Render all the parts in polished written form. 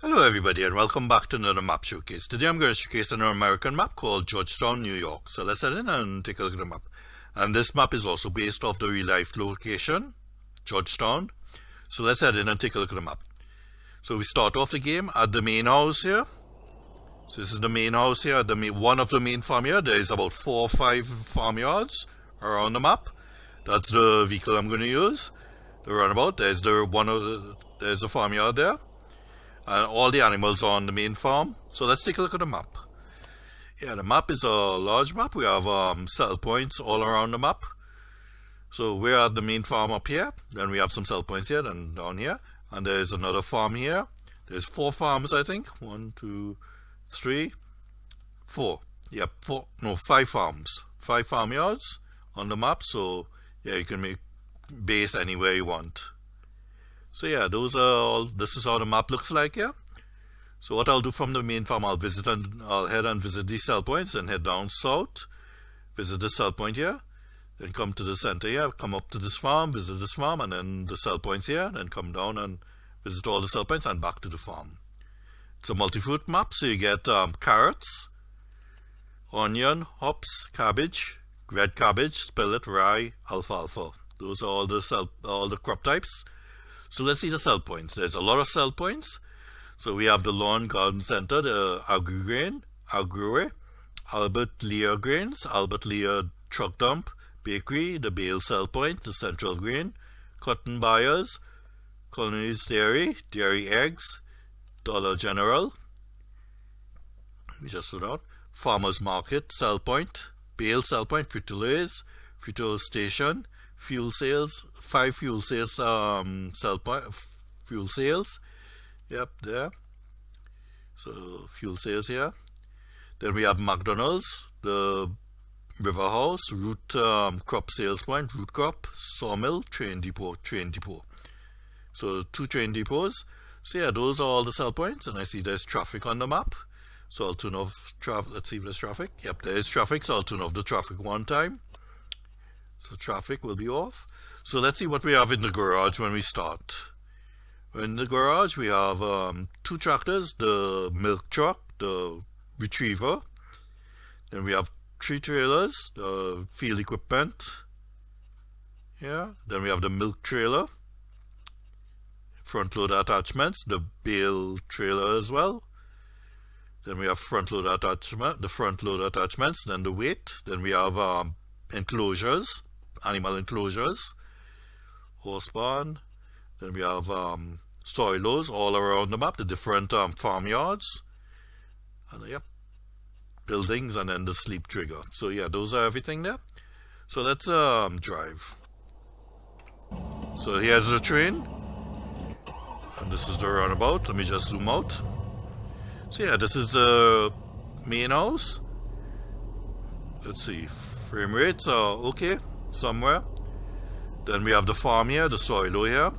Hello everybody and welcome back to another map showcase. Today I'm going to showcase an American map called Georgetown, New York. So let's head in and take a look at the map. And this map is also based off the real life location, Georgetown. So let's head in and take a look at the map. So we start off the game at the main house here. So this is the main house here, one of the main farmyard. There is about 4 or 5 farmyards around the map. That's the vehicle I'm going to use. The runabout. There's a farmyard there. And all the animals are on the main farm. So let's take a look at the map. Yeah, the map is a large map. We have cell points all around the map. So we're at the main farm up here. Then we have some cell points here and down here. And there's another farm here. There's 4 farms, I think. 1, 2, 3, 4. Yep, 5 farms. 5 farmyards on the map. So yeah, you can make base anywhere you want. So yeah, this is how the map looks like here. So what I'll do from the main farm, I'll head and visit these cell points and head down south, visit the cell point here, then come to the center here, come up to this farm, visit this farm, and then the cell points here, then come down and visit all the cell points and back to the farm. It's a multi-fruit map, so you get carrots, onion, hops, cabbage, red cabbage, spillet, rye, alfalfa. Those are all the crop types. So let's see the cell points. There's a lot of cell points. So we have the Lawn Garden Center, the Agri-Grain, Agri, Albert Lear Grains, Albert Lear Truck Dump, Bakery, the Bale Cell Point, the Central Grain, Cotton Buyers, Colony's Dairy, Dairy Eggs, Dollar General, we just wrote out, Farmers Market Cell Point, Bale Cell Point, Fertilizer, Fuel Station, fuel sales, 5 fuel sales, fuel sales, yep, there. So fuel sales here. Then we have McDonald's, the River House, Root Crop Sales Point, Root Crop, Sawmill, Train Depot. So 2 train depots. So yeah, those are all the cell points, and I see there's traffic on the map. So I'll turn off traffic. Let's see if there's traffic. Yep, there is traffic, so I'll turn off the traffic one time. So traffic will be off. So let's see what we have in the garage when we start. In the garage we have 2 tractors, the milk truck, the retriever. Then we have 3 trailers, the field equipment. Yeah. Then we have the milk trailer, front loader attachments, the bale trailer as well. Then we have front loader attachments, then the weight. Then we have enclosures, animal enclosures, horse barn. Then we have silos all around the map, the different farmyards, and yep, buildings, and then the sleep trigger. So yeah, those are everything there. So let's drive. So here's the train, and this is the runabout. Let me just zoom out. So yeah, this is the main house. Let's see, frame rates are okay somewhere. Then we have the farm here, the silo here.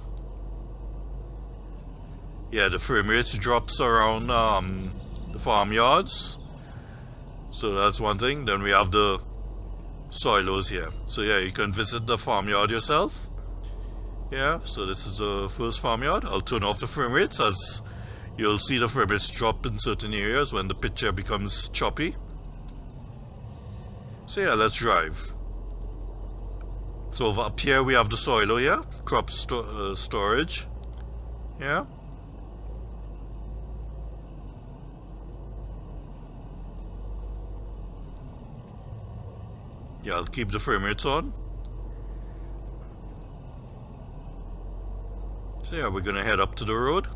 Yeah, the frame rates drops around the farmyards. So that's one thing. Then we have the silos here. So yeah, you can visit the farmyard yourself. Yeah, so this is the first farmyard. I'll turn off the frame rates, as you'll see the frame rates drop in certain areas when the picture becomes choppy. So yeah, let's drive. So up here we have the silo here, crop storage. Yeah. Yeah, I'll keep the frame rates on. So yeah, we're gonna head up to the road,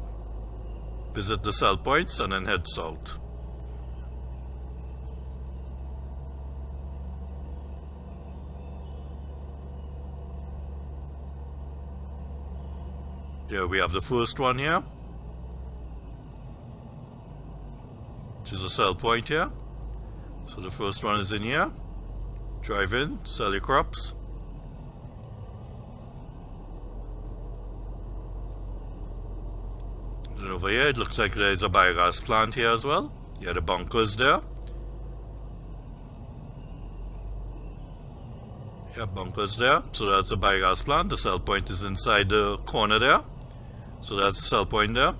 visit the cell points, and then head south. Yeah, we have the first one here, which is a cell point here. So the first one is in here. Drive in, sell your crops. And over here it looks like there's a biogas plant here as well. Yeah, the bunkers there. Yeah, bunkers there. So that's a biogas plant. The cell point is inside the corner there. So that's the cell point there.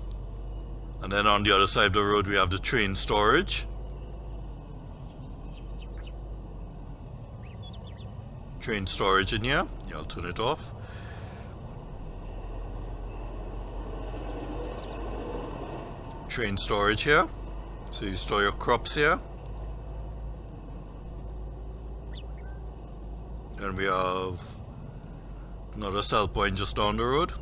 And then on the other side of the road we have the train storage. Train storage in here. Yeah, I'll turn it off. Train storage here. So you store your crops here. Then we have another sell point just down the road.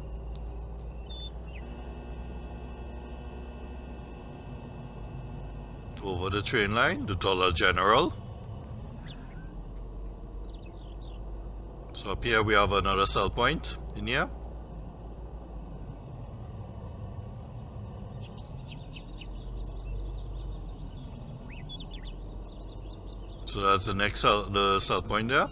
Over the train line, the Dollar General. So up here we have another sell point in here. So that's the next sell point there.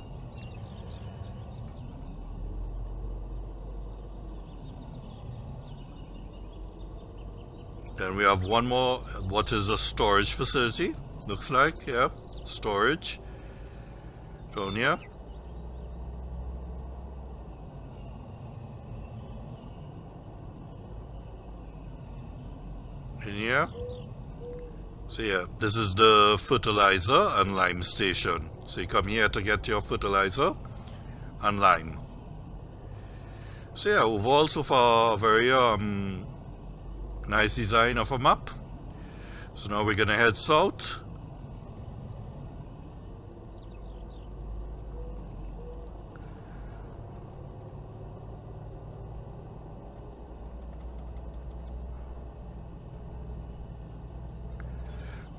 Then we have one more, what is a storage facility, looks like, yeah, storage, down here. In here. So yeah, this is the fertilizer and lime station. So you come here to get your fertilizer and lime. So yeah, overall so far very nice design of a map. So now we're gonna head south.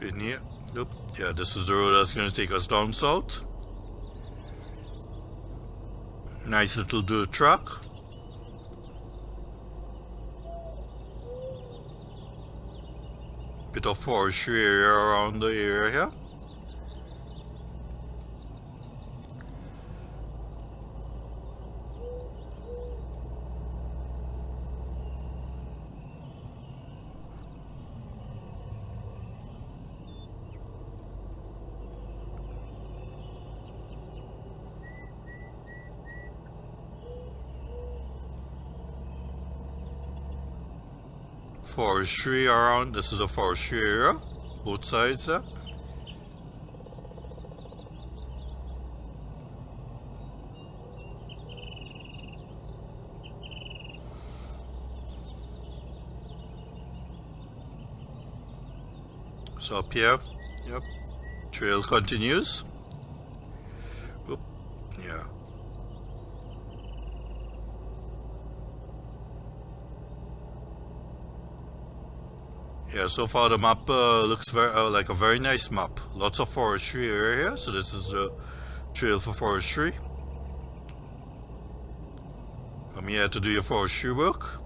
In here, nope. Yeah, this is the road that's gonna take us down south. Nice little dirt track. Bit of forestry area around the area here. Forestry around, this is a forestry area, both sides there. So up here, yep, trail continues. Oop, yeah. Yeah, so far the map looks very like a very nice map. Lots of forestry area here, so this is a trail for forestry. Come here to do your forestry work.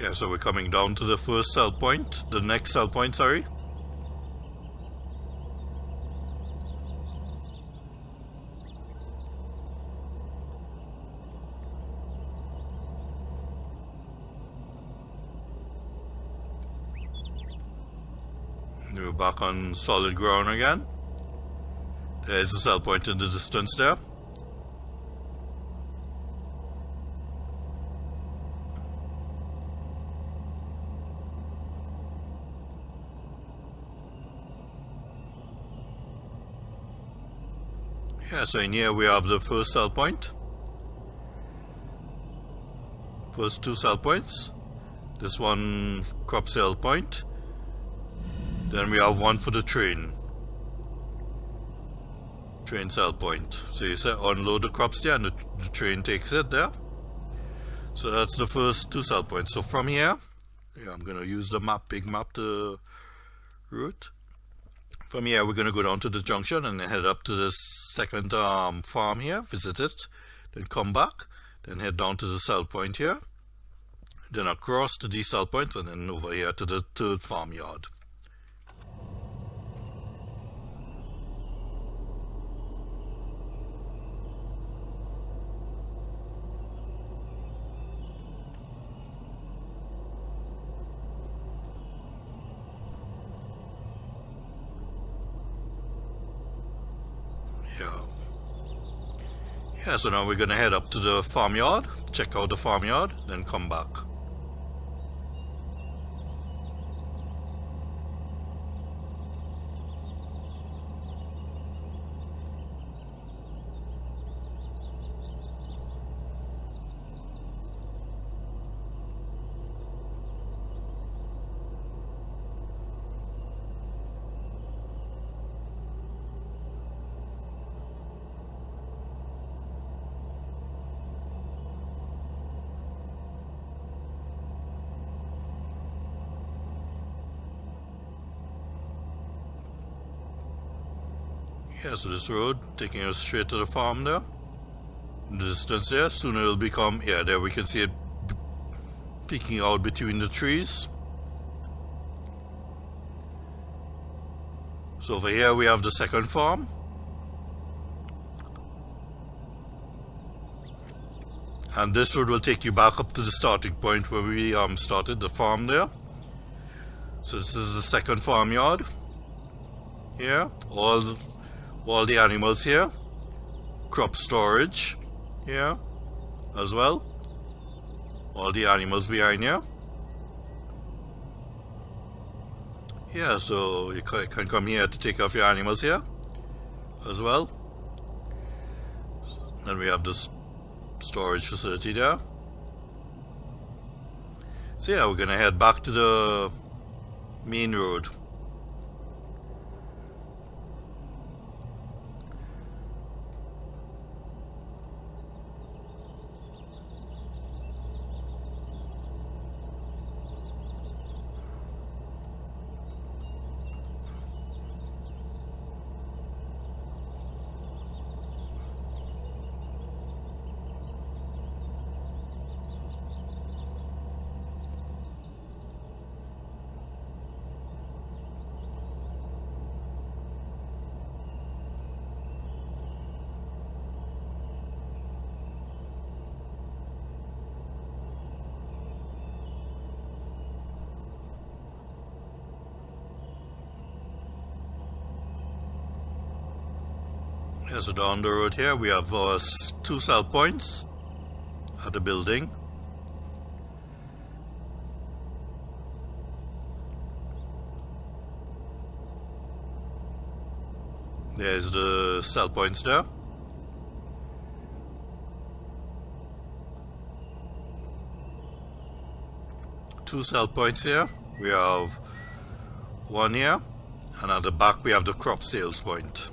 Yeah, so we're coming down to the first cell point, the next cell point, sorry. We're back on solid ground again. There's a cell point in the distance there. Yeah, so in here we have the first cell point. First two cell points. This one crop cell point. Then we have one for the train cell point. So you say unload the crops there and the train takes it there. So that's the first two cell points. So from here, yeah, I'm going to use the map, big map to route. From here we're going to go down to the junction and then head up to this second farm here, visit it, then come back, then head down to the cell point here, then across to these cell points and then over here to the third farmyard. Yeah, so now we're going to head up to the farmyard, check out the farmyard, then come back. Yeah, so this road taking us straight to the farm there. In the distance there, soon it'll become, yeah, there we can see it peeking out between the trees. So over here we have the second farm. And this road will take you back up to the starting point where we started the farm there. So this is the second farmyard. Here, all the animals here. Crop storage here as well. All the animals behind here. Yeah, so you can come here to take off your animals here as well. Then we have this storage facility there. So yeah, we're gonna head back to the main road. Yeah, so down the road here we have 2 cell points at the building. There's the cell points there. Two cell points here. We have one here, and at the back we have the crop sales point.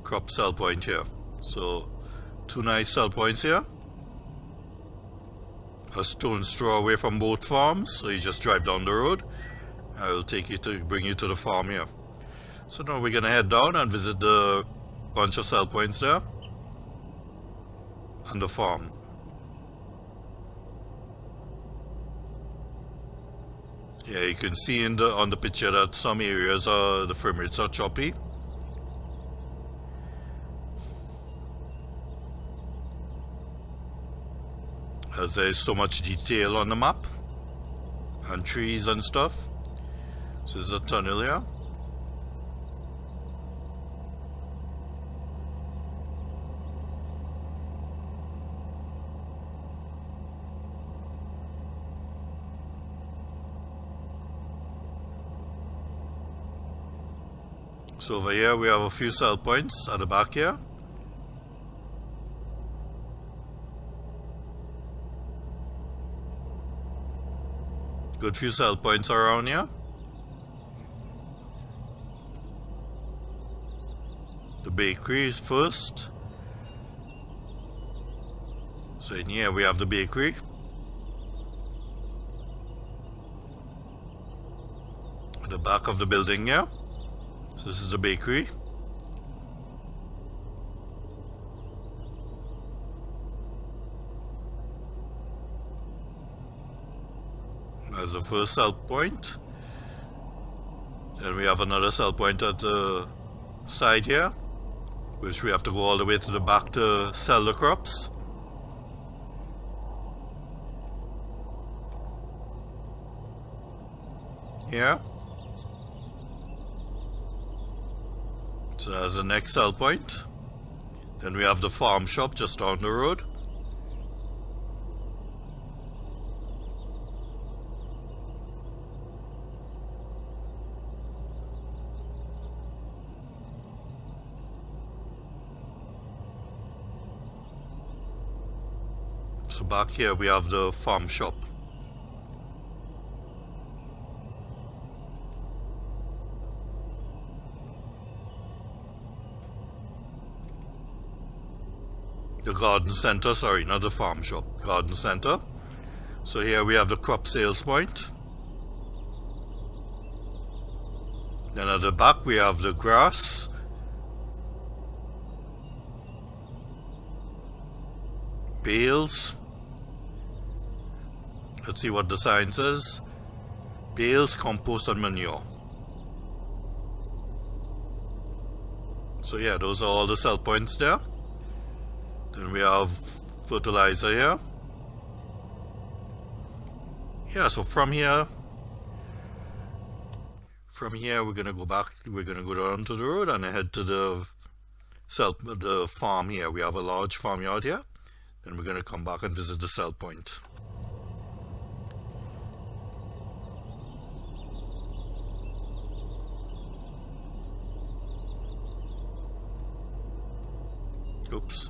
Crop cell point here. So 2 nice cell points here. A stone's throw away from both farms, so you just drive down the road. I will take you to bring you to the farm here. So now we're gonna head down and visit the bunch of cell points there and the farm. Yeah, you can see on the picture that some areas the frame rates are choppy. As there is so much detail on the map and trees and stuff. So there's a tunnel here. So over here we have a few cell points at the back here. Good few cell points around here. The bakery is first. So in here we have the bakery. At the back of the building here. So this is the bakery. There's the first cell point. Then we have another cell point at the side here, which we have to go all the way to the back to sell the crops. Here. So that's the next sell point. Then we have the farm shop just down the road. So back here we have the farm shop. The garden center, sorry, not the farm shop, garden center. So here we have the crop sales point. Then at the back we have the grass. Bales. Let's see what the sign says. Bales, compost and manure. So yeah, those are all the sell points there. Then we have fertilizer here. Yeah, so from here we're gonna go back, we're gonna go down to the road and head to the farm here. We have a large farmyard here. Then we're gonna come back and visit the sell point. Oops.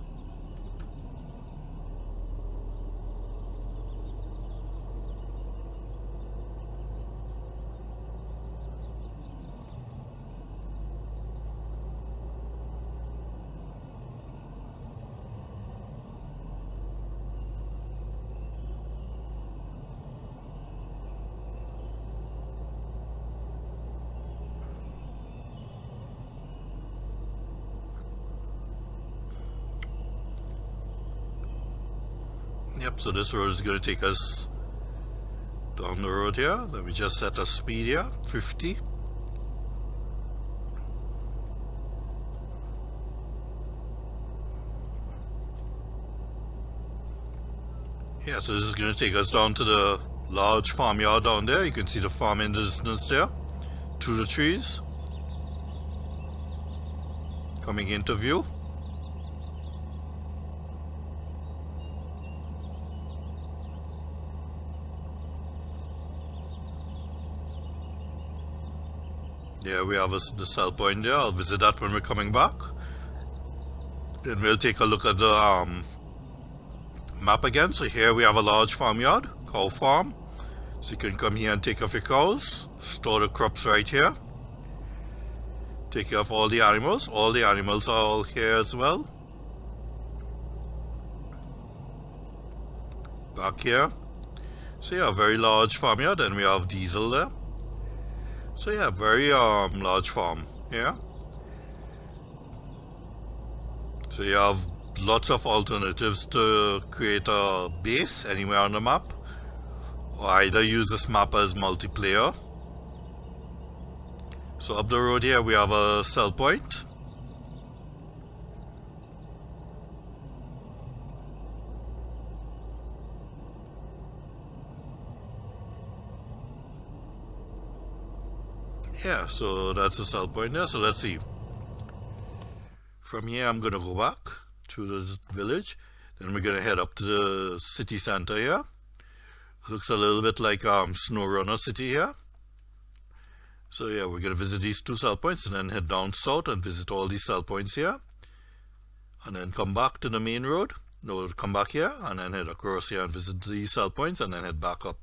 Yep, so this road is going to take us down the road here. Let me just set a speed here, 50. Yeah, so this is going to take us down to the large farmyard down there. You can see the farm in the distance there, through the trees. Coming into view. Yeah, we have the sell point there. I'll visit that when we're coming back. Then we'll take a look at the map again. So here we have a large farmyard, cow farm. So you can come here and take off your cows, store the crops right here. Take care of all the animals. All the animals are all here as well. Back here. So yeah, a very large farmyard, and we have diesel there. So yeah, very large farm here. So you have lots of alternatives to create a base anywhere on the map, or either use this map as multiplayer. So up the road here we have a sell point. Yeah, so that's the sell point there. So let's see. From here I'm going to go back to the village. Then we're going to head up to the city center here. Looks a little bit like Snow Runner City here. So yeah, we're going to visit these two sell points and then head down south and visit all these sell points here. And then come back to the main road. No, come back here and then head across here and visit these sell points and then head back up.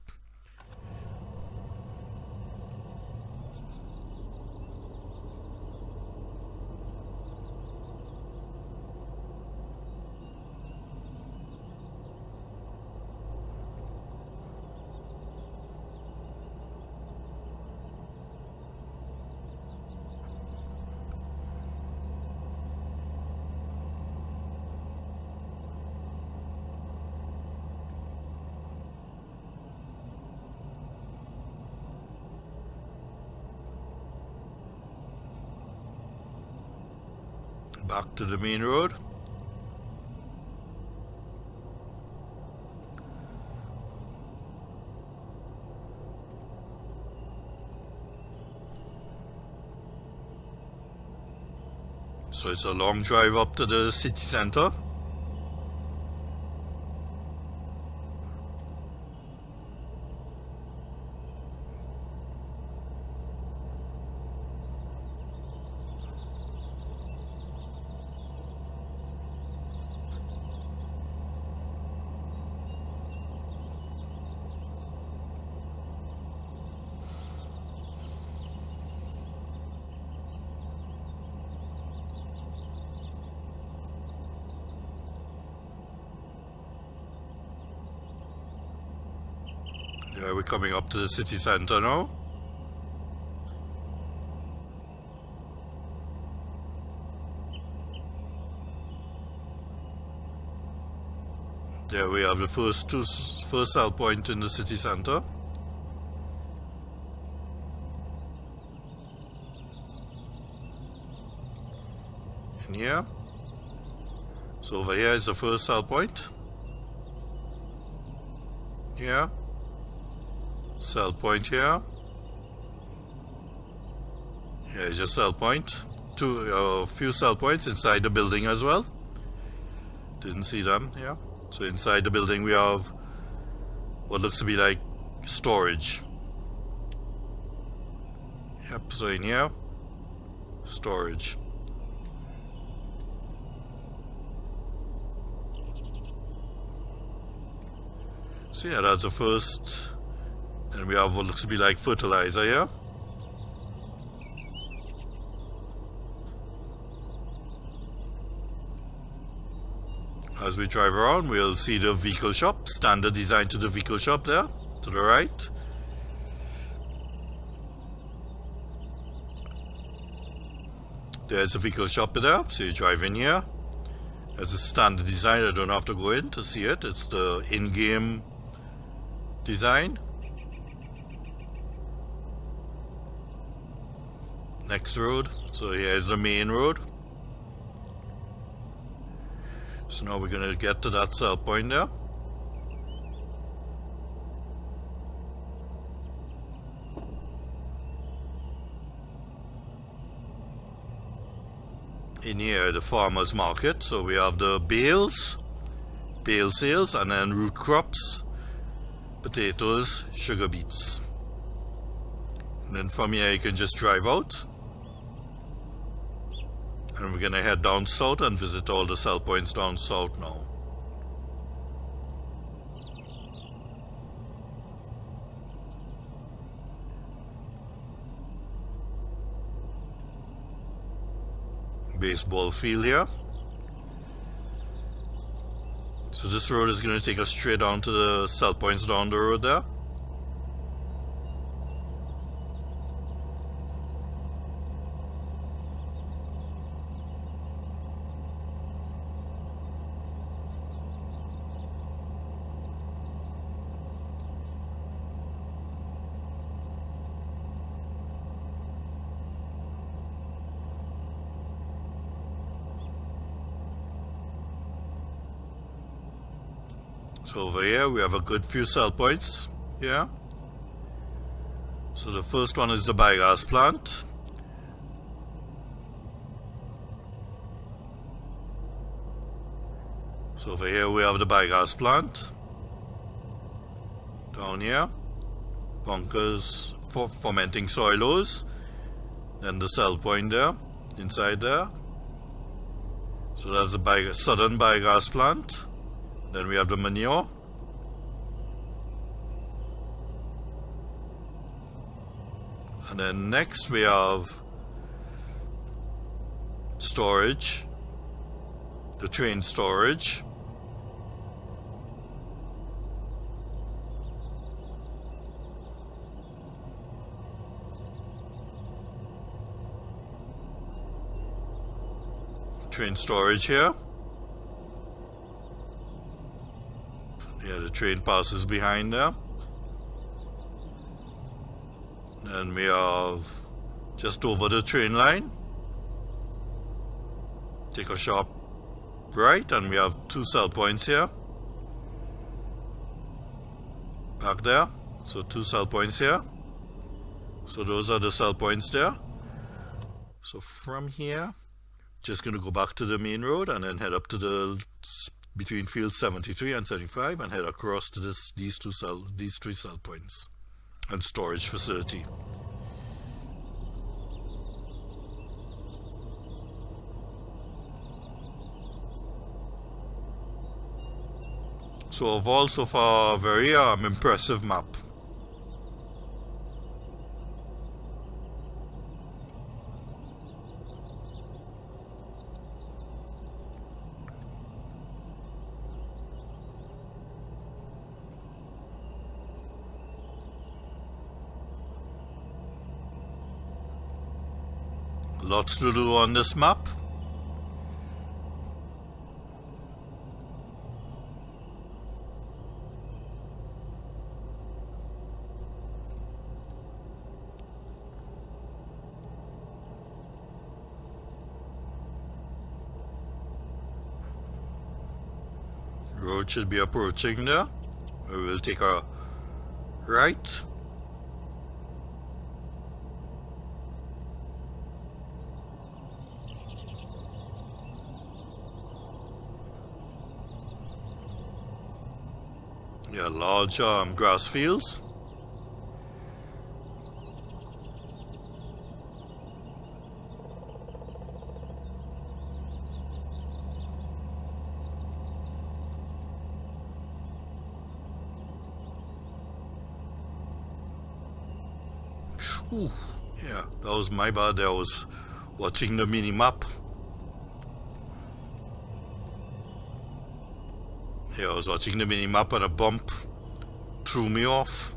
Back to the main road. So it's a long drive up to the city center. Yeah, we're coming up to the city center now. There we have the first cell point in the city center. In here. So over here is the first cell point. Here. Cell point here. Here is your cell point. A few cell points inside the building as well. Didn't see them here. So inside the building we have what looks to be like storage. Yep, so in here, storage. So yeah, that's the first. And we have what looks to be like fertilizer here. As we drive around, we'll see the vehicle shop, standard design to the vehicle shop there, to the right. There's a vehicle shop there, so you drive in here. As a standard design, I don't have to go in to see it. It's the in-game design. Next road, so here's the main road. So now we're going to get to that cell point there. In here, the farmer's market. So we have the bale sales, and then root crops, potatoes, sugar beets. And then from here you can just drive out. And we're going to head down south and visit all the cell points down south now. Baseball field here. So this road is going to take us straight down to the cell points down the road there. So over here we have a good few cell points here. So the first one is the biogas plant. So over here we have the biogas plant. Down here, bunkers for fermenting soil ores. Then the cell point there, inside there. So that's the southern biogas plant. Then we have the manure. And then next we have storage, the train storage. Train storage here. Yeah, the train passes behind there. And we have just over the train line. Take a sharp right, and we have two cell points here. Back there. So two cell points here. So those are the cell points there. So from here, just going to go back to the main road and then head up to the between field 73 and 75 and head across to these three cell points and storage facility. So overall, so far, a very impressive map. Lots to do on this map. Road should be approaching there. We will take a right. Yeah, large grass fields. Ooh, yeah, that was my bad. I was watching the mini map. Yeah, I was watching the mini map and a bump threw me off.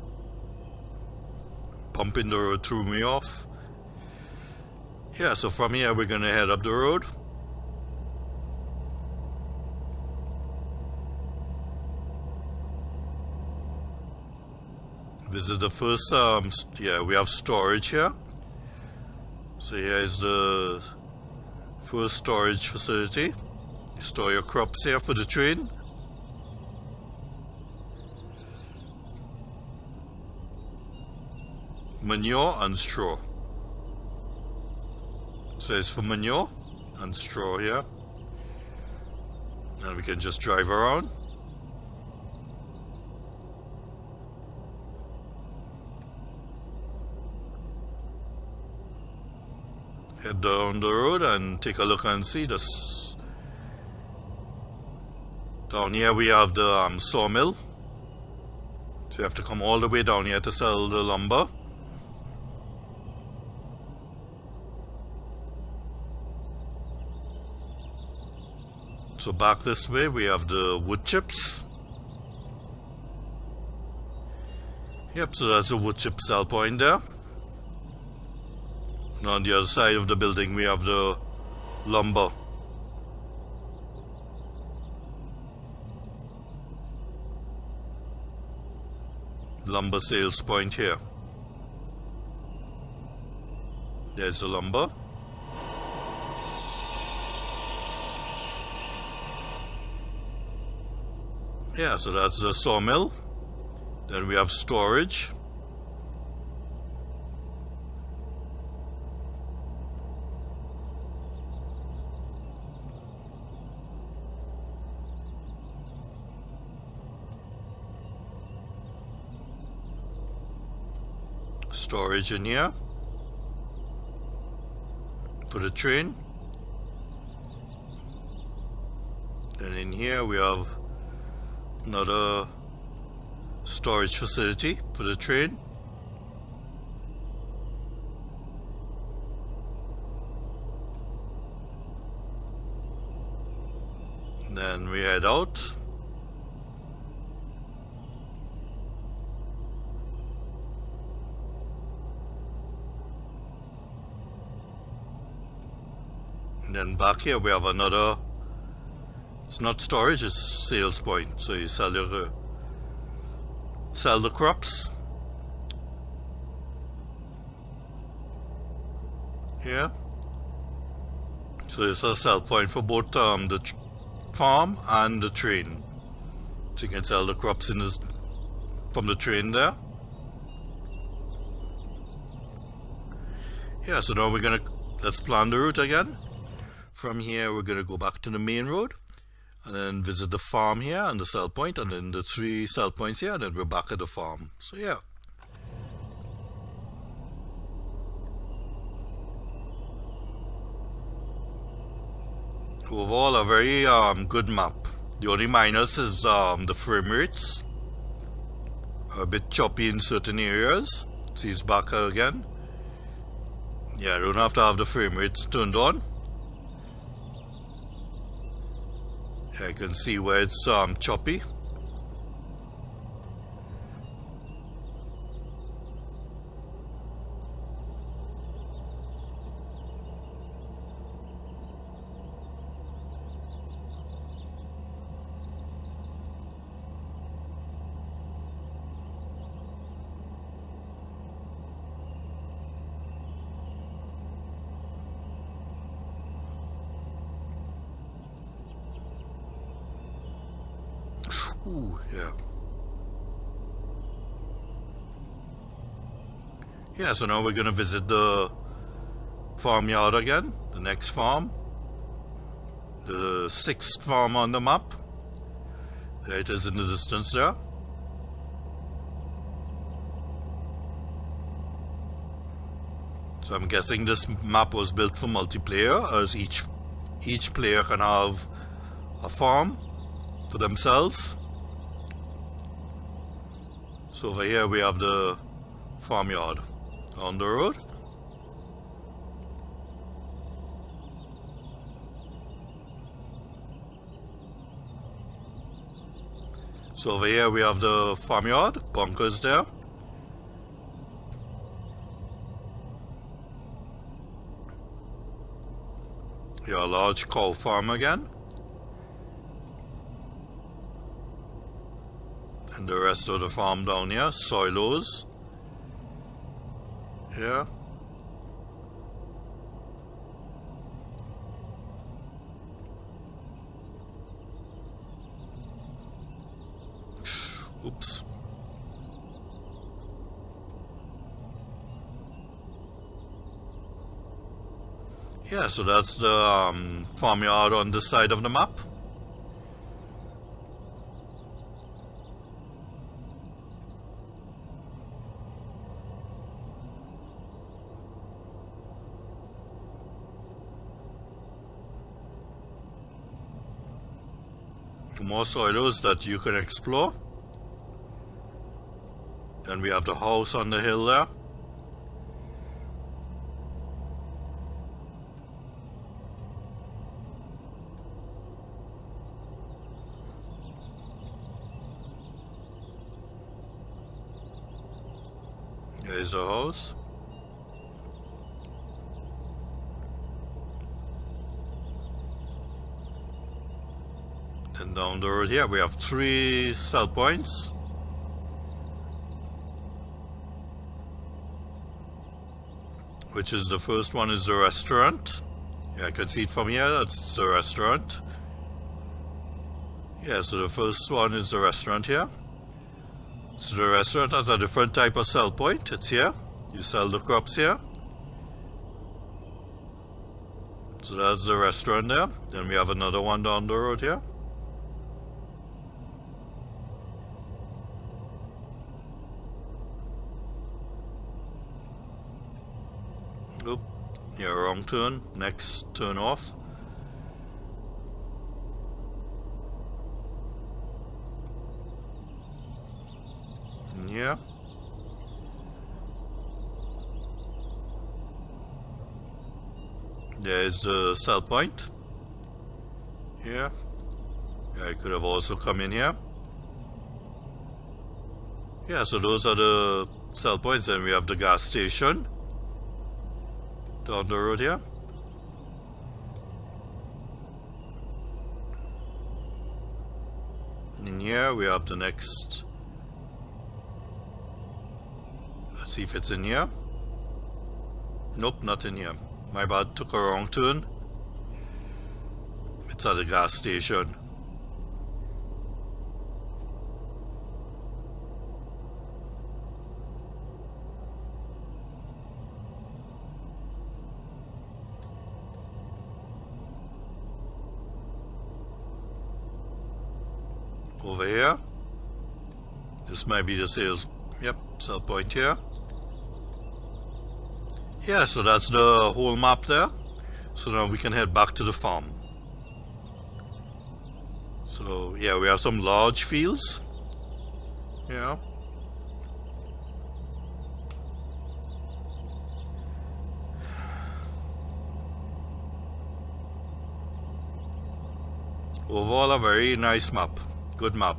Bump in the road threw me off. Yeah, so from here we're gonna head up the road. This is the first, yeah, we have storage here. So here is the first storage facility. You store your crops here for the train. Manure and straw. So it's for manure and straw here. And we can just drive around. Head down the road and take a look and see this. Down here we have the sawmill. So you have to come all the way down here to sell the lumber. So back this way we have the wood chips. Yep, so that's a wood chip sell point there. And on the other side of the building we have the lumber. Lumber sales point here. There's the lumber. Yeah, so that's the sawmill. Then we have storage. Storage in here for the train. Then in here we have another storage facility for the train. And then we head out. And then back here we have another, it's not storage, it's sales point. So you sell your sell the crops here. So it's a sell point for both the farm and the train. So you can sell the crops in this, from the train there. Yeah, so now let's plan the route again. From here, we're going to go back to the main road and then visit the farm here and the sell point, and then the 3 sell points here, and then we're back at the farm. So yeah. Overall, a very good map. The only minus is the frame rates are a bit choppy in certain areas. See, it's back again. Yeah, I don't have to have the frame rates turned on. Yeah, I can see where it's choppy. Ooh, yeah. Yeah, so now we're going to visit the farmyard again, the next farm. The 6th farm on the map. There it is in the distance there. So I'm guessing this map was built for multiplayer, as each player can have a farm for themselves. So over here we have the farmyard on the road. So over here we have the farmyard, bunkers there. Here a large cow farm again. And the rest of the farm down here, silos. Yeah. Oops. Yeah, so that's the farmyard on this side of the map. More silos that you can explore. Then we have the house on the hill there. There's the house. And down the road here we have 3 sell points. Which is the first one is the restaurant. Yeah, I can see it from here, that's the restaurant. Yeah, so the first one is the restaurant here. So the restaurant has a different type of sell point. It's here. You sell the crops here. So that's the restaurant there. Then we have another one down the road here. Oop, yeah, wrong turn. Next turn off. And yeah. There's the sell point. Here. Yeah, I could have also come in here. Yeah, so those are the sell points. Then we have the gas station down the road here. In here we have the next. Let's see if it's in here. Nope, not in here. My bad, took a wrong turn. It's at the gas station. over here. This might be the sales, yep, sell point here. Yeah, so that's the whole map there. So now we can head back to the farm. So yeah, we have some large fields. Yeah. Overall, a very nice map. Good map.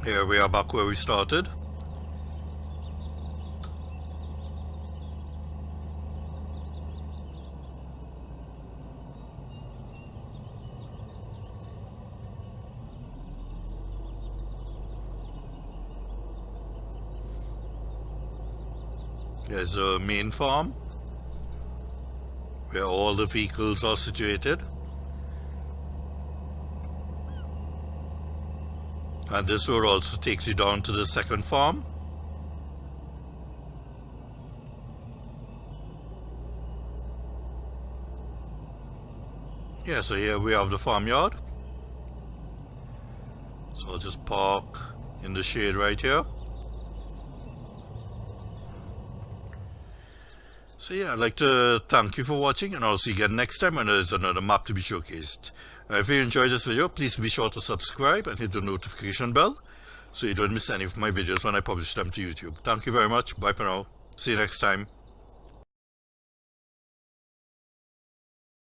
Here we are back where we started. There's a main farm where all the vehicles are situated. And this road also takes you down to the second farm. Yeah, so here we have the farmyard. So I'll just park in the shade right here. So yeah, I'd like to thank you for watching, and I'll see you again next time when there's another map to be showcased. If you enjoyed this video, please be sure to subscribe and hit the notification bell so you don't miss any of my videos when I publish them to YouTube. Thank you very much. Bye for now. See you next time.